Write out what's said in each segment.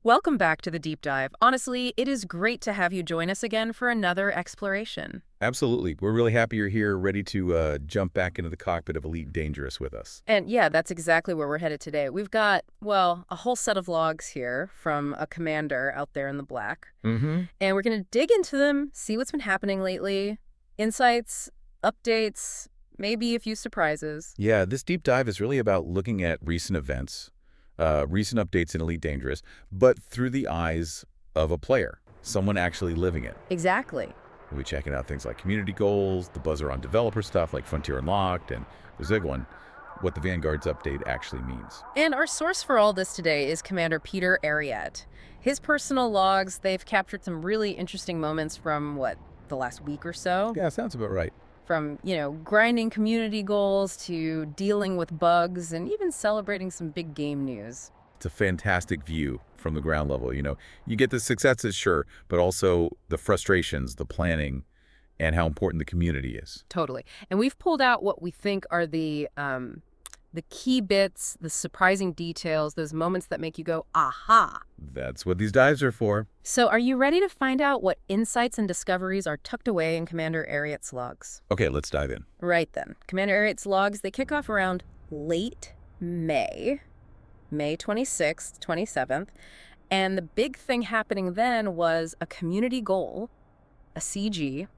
Welcome back to the deep dive. Honestly, it is great to have you join us again for another exploration. Absolutely. We're really happy you're here, ready to jump back into the cockpit of Elite Dangerous with us. And yeah, that's exactly where we're headed today. We've got, well, a whole set of logs here from a commander out there in the black. Mm-hmm. And we're going to dig into them, see what's been happening lately, insights, updates, maybe a few surprises. Yeah, this deep dive is really about looking at recent events, recent updates in Elite Dangerous, but through the eyes of a player, someone actually living it. Exactly. We'll be checking out things like community goals, the buzzer on developer stuff like Frontier Unlocked, and the big one, what the Vanguards update actually means. And our source for all this today is Commander Peter Ariete. His personal logs, they've captured some really interesting moments from, the last week or so? Yeah, sounds about right. From, grinding community goals to dealing with bugs and even celebrating some big game news. It's a fantastic view from the ground level. You get the successes, sure, but also the frustrations, the planning, and how important the community is. Totally. And we've pulled out what we think are the key bits, the surprising details, those moments that make you go, aha. That's what these dives are for. So are you ready to find out what insights and discoveries are tucked away in Commander Ariete's logs? Okay, let's dive in. Right then. Commander Ariete's logs, they kick off around late May 26th, 27th. And the big thing happening then was a community goal, a CG,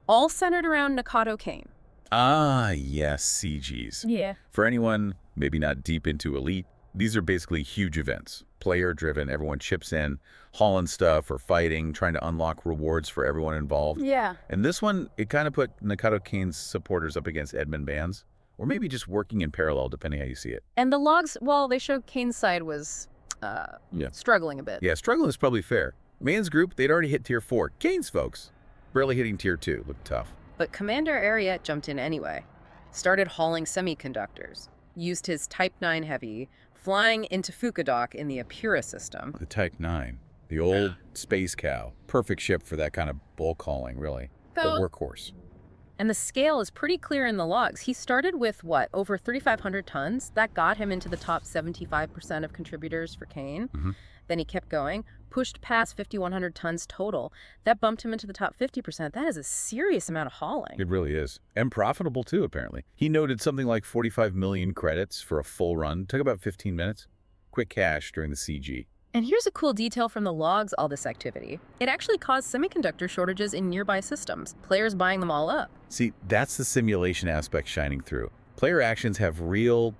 all centered around Nakado Kane. Ah, yes, CGs. Yeah. For anyone maybe not deep into Elite, these are basically huge events. Player-driven, everyone chips in, hauling stuff or fighting, trying to unlock rewards for everyone involved. Yeah. And this one, it kind of put Nakado Kane's supporters up against Edmund Bands, or maybe just working in parallel, depending how you see it. And the logs, well, they showed Kane's side was struggling a bit. Yeah, struggling is probably fair. Man's group, they'd already hit Tier 4. Kane's folks, barely hitting Tier 2. Looked tough. But Commander Ariete jumped in anyway. Started hauling semiconductors. Used his Type 9 Heavy, flying into Fukadoc in the Apura system. The Type 9. The old space cow. Perfect ship for that kind of bulk hauling, really. The workhorse. And the scale is pretty clear in the logs. He started with, over 3,500 tons? That got him into the top 75% of contributors for Kane. Mm-hmm. Then he kept going, pushed past 5,100 tons total. That bumped him into the top 50%. That is a serious amount of hauling. It really is. And profitable, too, apparently. He noted something like 45 million credits for a full run. Took about 15 minutes. Quick cash during the CG. And here's a cool detail from the logs, all this activity. It actually caused semiconductor shortages in nearby systems, players buying them all up. See, that's the simulation aspect shining through. Player actions have real,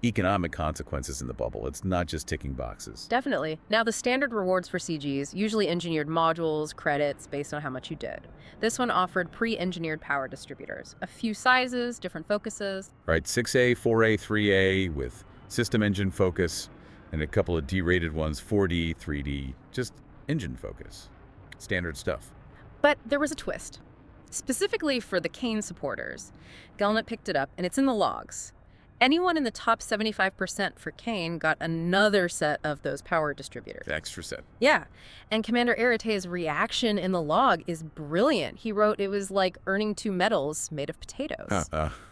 economic consequences in the bubble. It's not just ticking boxes. Definitely. Now, the standard rewards for CGs, usually engineered modules, credits, based on how much you did. This one offered pre-engineered power distributors. A few sizes, different focuses. Right, 6A, 4A, 3A with system engine focus, and a couple of D-rated ones, 4D, 3D, just engine focus. Standard stuff. But there was a twist. Specifically for the Kane supporters. Galnet picked it up, and it's in the logs. Anyone in the top 75% for Kane got another set of those power distributors. Extra set. Yeah. And Commander Ariete's reaction in the log is brilliant. He wrote it was like earning 2 medals made of potatoes.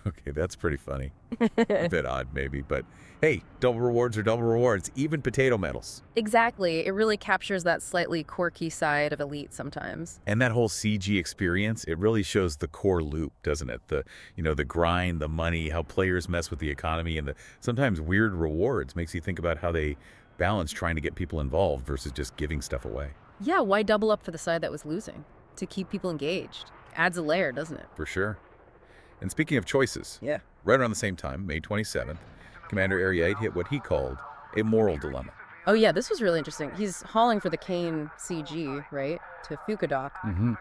Okay, that's pretty funny. A bit odd, maybe, but hey, double rewards are double rewards, even potato medals. Exactly. It really captures that slightly quirky side of Elite sometimes. And that whole CG experience, it really shows the core loop, doesn't it? The grind, the money, how players mess with the economy, and the sometimes weird rewards makes you think about how they balance trying to get people involved versus just giving stuff away. Yeah, why double up for the side that was losing? To keep people engaged. Adds a layer, doesn't it? For sure. And speaking of choices, Yeah. right around the same time, May 27th, Commander Ariete hit what he called a moral dilemma. Oh yeah, this was really interesting. He's hauling for the Kane CG, right, to Fukadoc. Mm-hmm.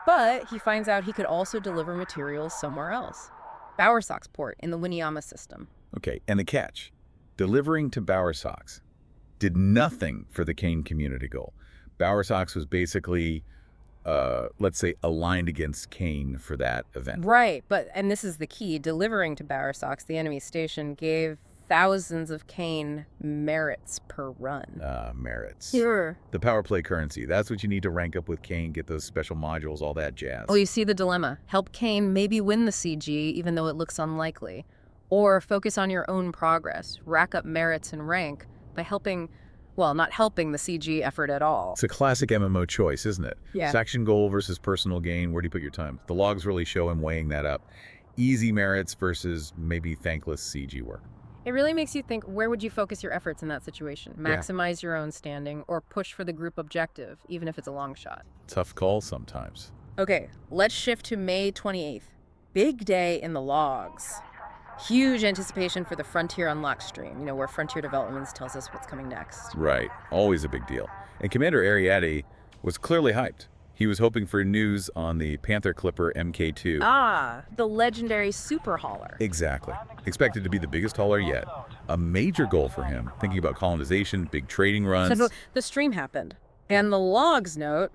But he finds out he could also deliver materials somewhere else. Bowersock's port in the Winiyama system. Okay, and the catch. Delivering to Bowersock's did nothing for the Kane community goal. Bowersock's was basically, let's say, aligned against Kane for that event. Right, and this is the key, delivering to Bowersock's, the enemy station, gave thousands of Kane merits per run. Merits. Sure. The power play currency. That's what you need to rank up with Kane, get those special modules, all that jazz. Oh, you see the dilemma. Help Kane maybe win the CG, even though it looks unlikely. Or focus on your own progress, rack up merits and rank by helping Well, not helping the CG effort at all. It's a classic MMO choice, isn't it? Yeah. Section goal versus personal gain. Where do you put your time? The logs really show him weighing that up. Easy merits versus maybe thankless CG work. It really makes you think, where would you focus your efforts in that situation? Yeah. Maximize your own standing or push for the group objective, even if it's a long shot? Tough call sometimes. Okay, let's shift to May 28th. Big day in the logs. Huge anticipation for the Frontier Unlocked stream, where Frontier Developments tells us what's coming next. Right. Always a big deal. And Commander Ariete was clearly hyped. He was hoping for news on the Panther Clipper Mk5. Ah, the legendary super hauler. Exactly. Expected to be the biggest hauler yet. A major goal for him, thinking about colonization, big trading runs. So the stream happened. And the logs note,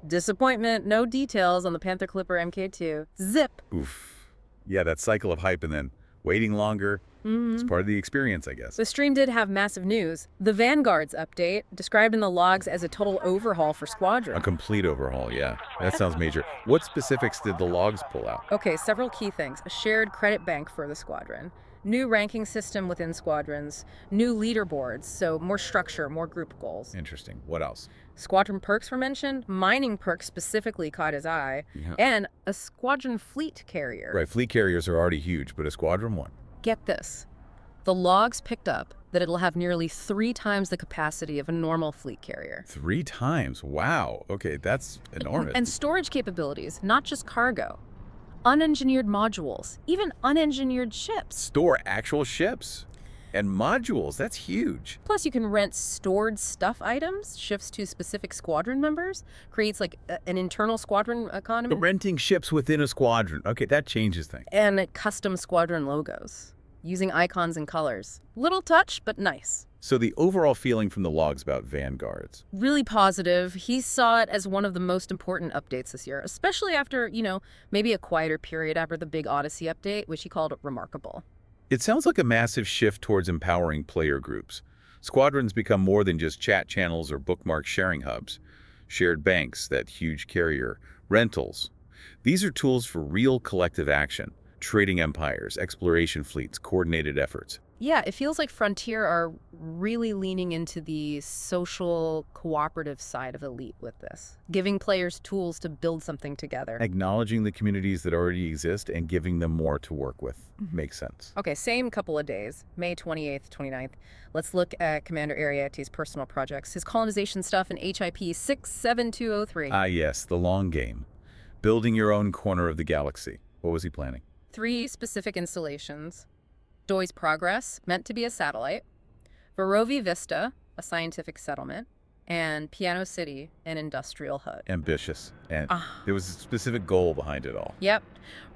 disappointment, no details on the Panther Clipper Mk2. Zip. Oof. Yeah, that cycle of hype and then waiting longer. It's part of the experience, I guess. The stream did have massive news. The Vanguards update, described in the logs as a total overhaul for Squadron. A complete overhaul, yeah. That sounds major. What specifics did the logs pull out? Okay, several key things. A shared credit bank for the Squadron. New ranking system within Squadrons. New leaderboards, so more structure, more group goals. Interesting. What else? Squadron perks were mentioned. Mining perks specifically caught his eye. Yeah. And a Squadron fleet carrier. Right, fleet carriers are already huge, but a Squadron one? Get this. The logs picked up that it'll have nearly 3 times the capacity of a normal fleet carrier. 3 times? Wow. Okay, that's enormous. And storage capabilities, not just cargo. Unengineered modules, even unengineered ships. Store actual ships and modules. That's huge. Plus, you can rent stored stuff items, shifts to specific squadron members, creates like an internal squadron economy. Renting ships within a squadron. Okay, that changes things. And custom squadron logos, using icons and colors. Little touch, but nice. So the overall feeling from the logs about Vanguards. Really positive. He saw it as one of the most important updates this year, especially after, maybe a quieter period after the big Odyssey update, which he called remarkable. It sounds like a massive shift towards empowering player groups. Squadrons become more than just chat channels or bookmark sharing hubs. Shared banks, that huge carrier, rentals. These are tools for real collective action. Trading empires, exploration fleets, coordinated efforts. Yeah, it feels like Frontier are really leaning into the social, cooperative side of Elite with this, giving players tools to build something together. Acknowledging the communities that already exist and giving them more to work with. Makes sense. Okay, same couple of days, May 28th, 29th. Let's look at Commander Ariete's personal projects, his colonization stuff in HIP 67203. Ah, yes, the long game. Building your own corner of the galaxy. What was he planning? 3 specific installations. Doy's Progress, meant to be a satellite. Varovi Vista, a scientific settlement. And Piano City, an industrial hub. Ambitious. And there was a specific goal behind it all. Yep.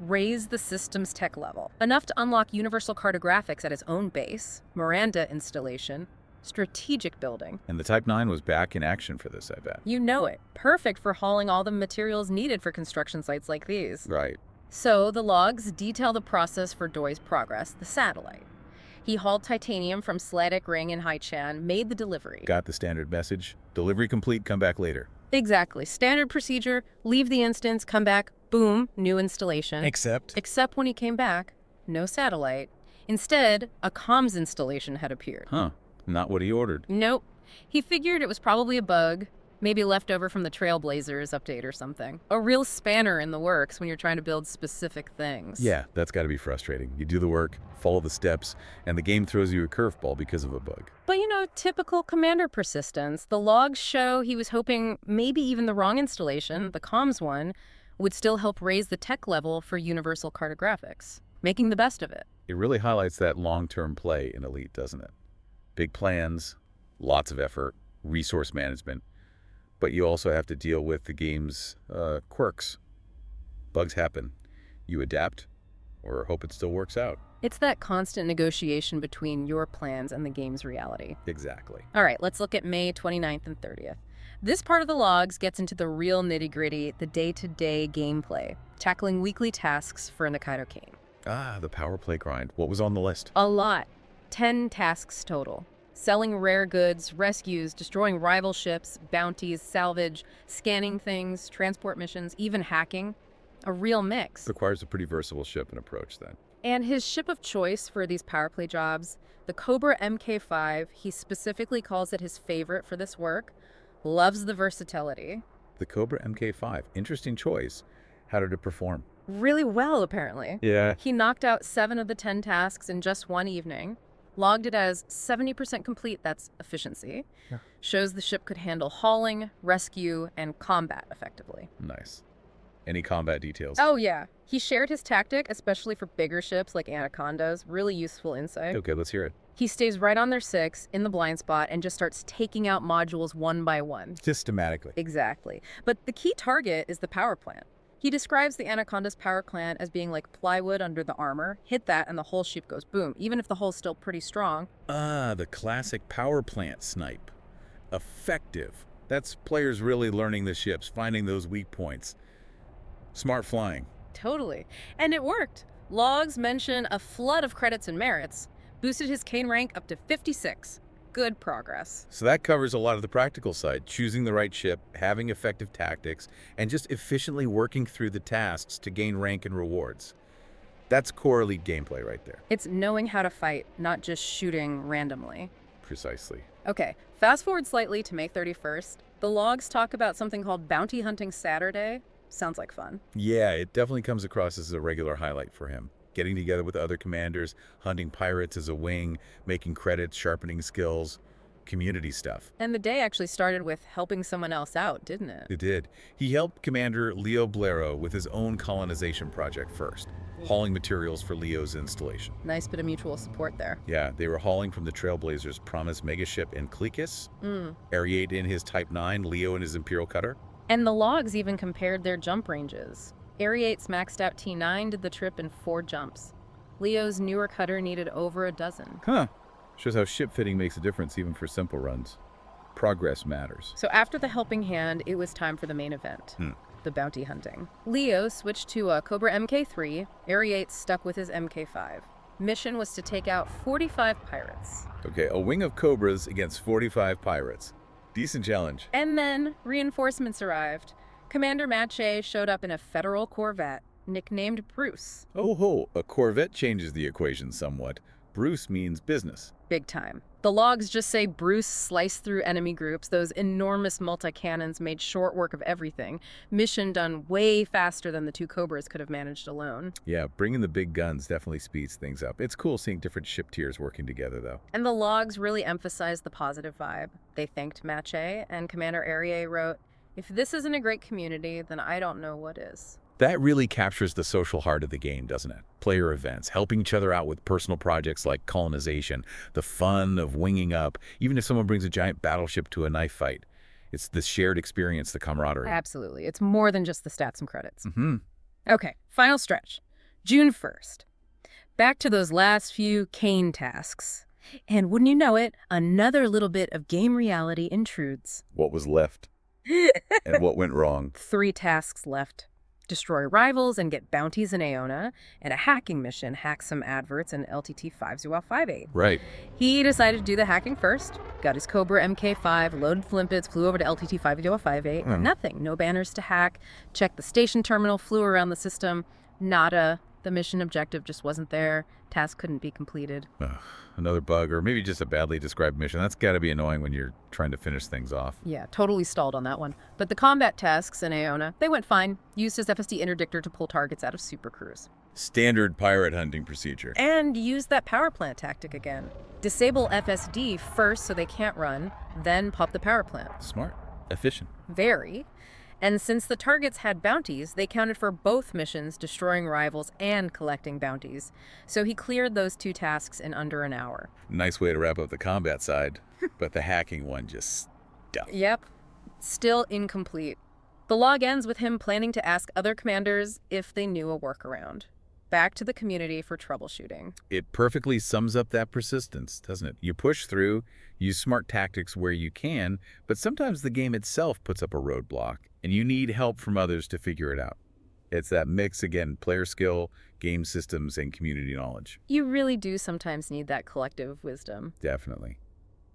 Raise the system's tech level. Enough to unlock universal cartographics at his own base, Miranda installation, strategic building. And the Type 9 was back in action for this, I bet. You know it. Perfect for hauling all the materials needed for construction sites like these. Right. So the logs detail the process for Doy's Progress, the satellite. He hauled titanium from Slatic Ring in Haichan, made the delivery. Got the standard message. Delivery complete, come back later. Exactly. Standard procedure, leave the instance, come back, boom, new installation. Except when he came back, no satellite. Instead, a comms installation had appeared. Huh. Not what he ordered. Nope. He figured it was probably a bug, maybe left over from the Trailblazers update or something. A real spanner in the works when you're trying to build specific things. Yeah, that's got to be frustrating. You do the work, follow the steps, and the game throws you a curveball because of a bug. But typical commander persistence. The logs show he was hoping maybe even the wrong installation, the comms one, would still help raise the tech level for universal cartographics, making the best of it. It really highlights that long-term play in Elite, doesn't it? Big plans, lots of effort, resource management. But you also have to deal with the game's quirks. Bugs happen. You adapt or hope it still works out. It's that constant negotiation between your plans and the game's reality. Exactly. All right, let's look at May 29th and 30th. This part of the logs gets into the real nitty-gritty, the day-to-day gameplay, tackling weekly tasks for Nikaido Kane. Ah, the power play grind. What was on the list? A lot. 10 tasks total. Selling rare goods, rescues, destroying rival ships, bounties, salvage, scanning things, transport missions, even hacking. A real mix. Requires a pretty versatile ship and approach then. And his ship of choice for these power play jobs, the Cobra Mk5, he specifically calls it his favorite for this work, loves the versatility. The Cobra Mk5. Interesting choice. How did it perform? Really well, apparently. Yeah. He knocked out 7 of the 10 tasks in just one evening, logged it as 70% complete, that's efficiency. Yeah. Shows the ship could handle hauling, rescue, and combat effectively. Nice. Any combat details? Oh, yeah. He shared his tactic, especially for bigger ships like Anacondas. Really useful insight. Okay, let's hear it. He stays right on their 6 in the blind spot and just starts taking out modules one by one. Systematically. Exactly. But the key target is the power plant. He describes the Anaconda's power plant as being like plywood under the armor. Hit that and the whole ship goes boom, even if the hull's still pretty strong. Ah, the classic power plant snipe. Effective. That's players really learning the ships, finding those weak points. Smart flying. Totally. And it worked. Logs mention a flood of credits and merits, boosted his cane rank up to 56. Good progress. So that covers a lot of the practical side, choosing the right ship, having effective tactics, and just efficiently working through the tasks to gain rank and rewards. That's core elite gameplay right there. It's knowing how to fight, not just shooting randomly. Precisely. Okay, fast forward slightly to May 31st. The logs talk about something called Bounty Hunting Saturday. Sounds like fun. Yeah, it definitely comes across as a regular highlight for him. Getting together with other commanders, hunting pirates as a wing, making credits, sharpening skills, community stuff. And the day actually started with helping someone else out, didn't it? It did. He helped Commander Leo Blero with his own colonization project first, hauling materials for Leo's installation. Nice bit of mutual support there. Yeah, they were hauling from the Trailblazers' promised megaship in Cleicus, Ariete in his Type 9, Leo in his Imperial Cutter. And the logs even compared their jump ranges. Ariate's maxed out T9 did the trip in 4 jumps. Leo's newer cutter needed over a dozen. Huh. Shows how ship fitting makes a difference even for simple runs. Progress matters. So after the helping hand, it was time for the main event. The bounty hunting. Leo switched to a Cobra Mk3, Ariete stuck with his Mk5. Mission was to take out 45 pirates. Okay, a wing of Cobras against 45 pirates. Decent challenge. And then reinforcements arrived. Commander Mache showed up in a federal corvette, nicknamed Bruce. Oh ho, a Corvette changes the equation somewhat. Bruce means business. Big time. The logs just say Bruce sliced through enemy groups. Those enormous multi-cannons made short work of everything. Mission done way faster than the 2 Cobras could have managed alone. Yeah, bringing the big guns definitely speeds things up. It's cool seeing different ship tiers working together, though. And the logs really emphasized the positive vibe. They thanked Mache, and Commander Ariete wrote, "If this isn't a great community, then I don't know what is." That really captures the social heart of the game, doesn't it? Player events, helping each other out with personal projects like colonization, the fun of winging up, even if someone brings a giant battleship to a knife fight. It's the shared experience, the camaraderie. Absolutely. It's more than just the stats and credits. Okay, final stretch. June 1st. Back to those last few cane tasks. And wouldn't you know it, another little bit of game reality intrudes. What was left? And what went wrong? 3 tasks left. Destroy rivals and get bounties in Aeona, and a hacking mission, hack some adverts in LTT 5058. Right. He decided to do the hacking first, got his Cobra Mk5, loaded Flimpets, flew over to LTT 5058. Nothing, no banners to hack, checked the station terminal, flew around the system, nada. The mission objective just wasn't there. Task couldn't be completed. Another bug, or maybe just a badly described mission. That's got to be annoying when you're trying to finish things off. Yeah, totally stalled on that one. But the combat tasks in Aeona, they went fine. Used his FSD interdictor to pull targets out of supercruise. Standard pirate hunting procedure. And used that power plant tactic again. Disable FSD first so they can't run, then pop the power plant. Smart. Efficient. Very. And since the targets had bounties, they counted for both missions, destroying rivals and collecting bounties. So he cleared those 2 tasks in under an hour. Nice way to wrap up the combat side, but the hacking one just stuff. Yep. Still incomplete. The log ends with him planning to ask other commanders if they knew a workaround. Back to the community for troubleshooting. It perfectly sums up that persistence, doesn't it? You push through, use smart tactics where you can, but sometimes the game itself puts up a roadblock, and you need help from others to figure it out. It's that mix, again, player skill, game systems, and community knowledge. You really do sometimes need that collective wisdom. Definitely.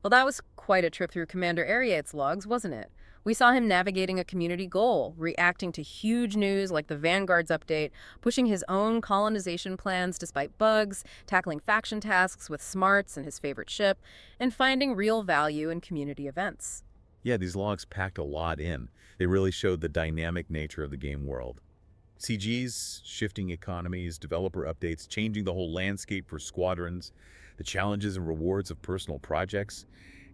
Well, that was quite a trip through Commander Ariete's logs, wasn't it? We saw him navigating a community goal, reacting to huge news like the Vanguards update, pushing his own colonization plans despite bugs, tackling faction tasks with smarts and his favorite ship, and finding real value in community events. Yeah, these logs packed a lot in. They really showed the dynamic nature of the game world. CGs, shifting economies, developer updates, changing the whole landscape for squadrons, the challenges and rewards of personal projects,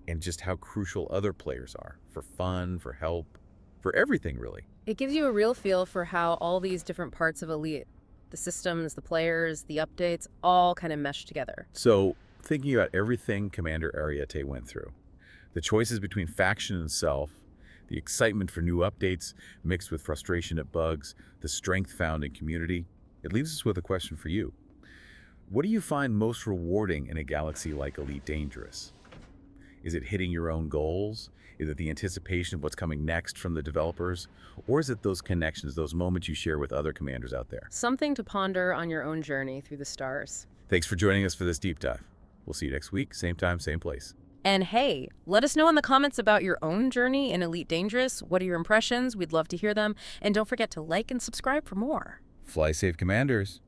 and just how crucial other players are for fun, for help, for everything, really. It gives you a real feel for how all these different parts of Elite, the systems, the players, the updates, all kind of mesh together. So, thinking about everything Commander Ariete went through, the choices between faction and self, the excitement for new updates mixed with frustration at bugs, the strength found in community, it leaves us with a question for you. What do you find most rewarding in a galaxy like Elite Dangerous? Is it hitting your own goals? Is it the anticipation of what's coming next from the developers? Or is it those connections, those moments you share with other commanders out there? Something to ponder on your own journey through the stars. Thanks for joining us for this deep dive. We'll see you next week, same time, same place. And hey, let us know in the comments about your own journey in Elite Dangerous. What are your impressions? We'd love to hear them. And don't forget to like and subscribe for more. Fly safe, Commanders.